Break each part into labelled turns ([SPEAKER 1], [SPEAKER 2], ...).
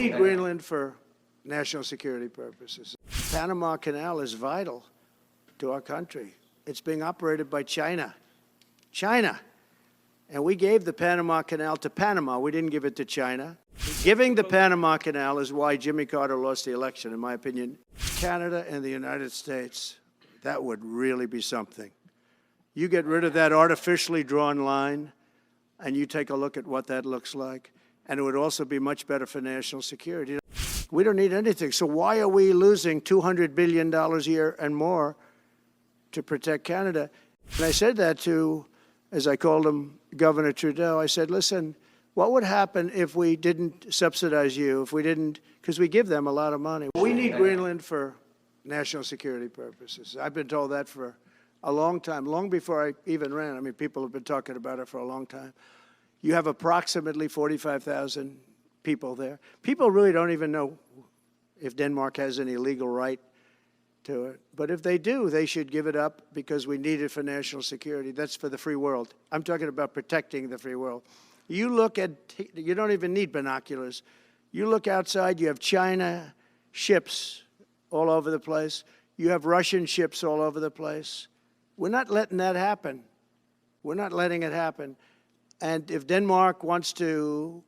[SPEAKER 1] need Greenland for national security purposes. Panama Canal is vital to our country. It's being operated by China. China. And we gave the Panama Canal to Panama. We didn't give it to China. Giving the Panama Canal is why Jimmy Carter lost the election, in my opinion. Canada and the United States, that would really be something. You get rid of that artificially drawn line, and you take a look at what that looks like, and it would also be much better for national security. We don't need anything. So why are we losing $200 billion a year and more to protect Canada? And I said that to, as I called him, Governor Trudeau. I said, listen, what would happen if we didn't subsidize you, if we didn't, because we give them a lot of money. We need Greenland for national security purposes. I've been told that for a long time, long before I even ran. I mean, people have been talking about it for a long time. You have approximately 45,000 people there. People really don't even know if Denmark has any legal right to it. But if they do, they should give it up because we need it for national security. That's for the free world. I'm talking about protecting the free world. You look at, you don't even need binoculars. You look outside, you have China ships all over the place. You have Russian ships all over the place. We're not letting that happen. We're not letting it happen. And if Denmark wants to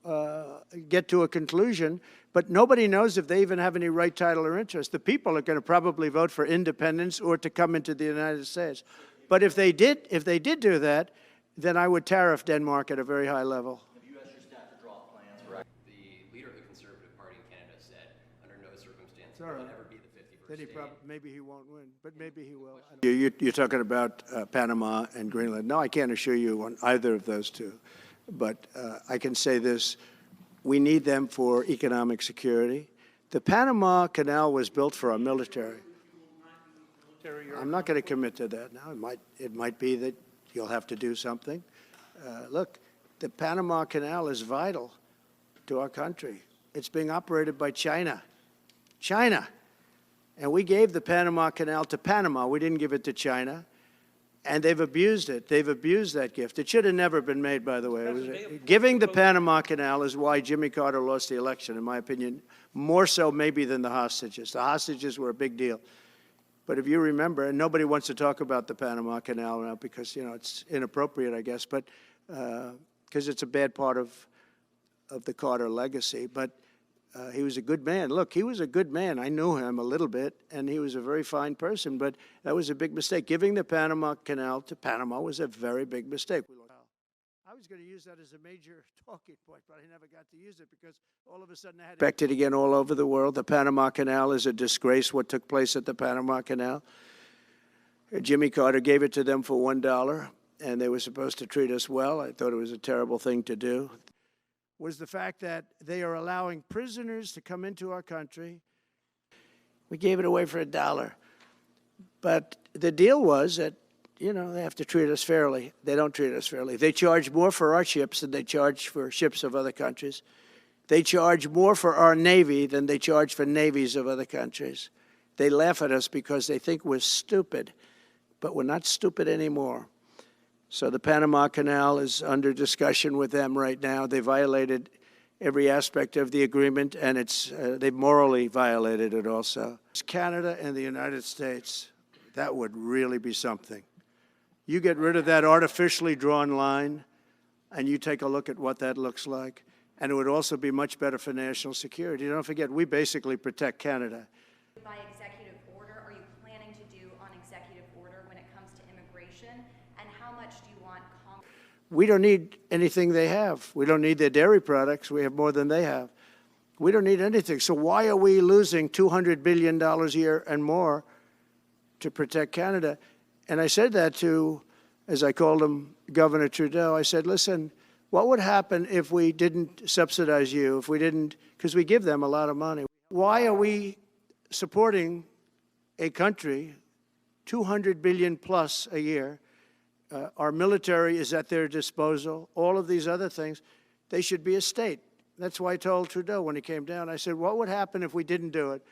[SPEAKER 1] get to a conclusion, but nobody knows if they even have any right, title, or interest. The people are going to probably vote for independence or to come into the United States. But if they did do that, then I would tariff Denmark at a very high level.
[SPEAKER 2] Have you asked your staff to draw plans for the leader of the Conservative Party in Canada said, under no circumstances will it ever be the 51st
[SPEAKER 1] Then
[SPEAKER 2] state.
[SPEAKER 1] maybe he won't win, but maybe he will. You're talking about Panama and Greenland. No, I can't assure you on either of those two. But I can say this, we need them for economic security. The Panama Canal was built for our military. I'm not going to commit to that now. It might be that you'll have to do something. Look, the Panama Canal is vital to our country. It's being operated by China. China. And we gave the Panama Canal to Panama. We didn't give it to China. And they've abused it. They've abused that gift. It should have never been made, by the way. Giving the Panama Canal is why Jimmy Carter lost the election, in my opinion, more so maybe than the hostages. The hostages were a big deal. But if you remember, and nobody wants to talk about the Panama Canal now because, you know, it's inappropriate, I guess, but because it's a bad part of the Carter legacy. But he was a good man. Look, he was a good man. I knew him a little bit, and he was a very fine person, but that was a big mistake. Giving the Panama Canal to Panama was a very big mistake. I was going to use that as a major talking point, but I never got to use it because all of a sudden I had expected again all over the world. The Panama Canal is a disgrace, what took place at the Panama Canal. Jimmy Carter gave it to them for $1, and they were supposed to treat us well. I thought it was a terrible thing to do. Was the fact that they are allowing prisoners to come into our country. We gave it away for $1. But the deal was that, you know, they have to treat us fairly. They don't treat us fairly. They charge more for our ships than they charge for ships of other countries. They charge more for our Navy than they charge for navies of other countries. They laugh at us because they think we're stupid, but we're not stupid anymore. So the Panama Canal is under discussion with them right now. They violated every aspect of the agreement, and they've morally violated it also. Canada and the United States, that would really be something. You get rid of that artificially drawn line, and you take a look at what that looks like, and it would also be much better for national security. Don't forget, we basically protect Canada.
[SPEAKER 3] By executive order, are you planning to do on executive order when it comes to immigration? And how much do you want Congress?
[SPEAKER 1] We don't need anything they have. We don't need their dairy products. We have more than they have. We don't need anything. So why are we losing $200 billion a year and more to protect Canada? And I said that to, as I called him, Governor Trudeau. I said, listen, what would happen if we didn't subsidize you, if we didn't, because we give them a lot of money. Why are we supporting a country, $200 billion plus a year? Our military is at their disposal. All of these other things, they should be a state. That's why I told Trudeau when he came down, I said, what would happen if we didn't do it?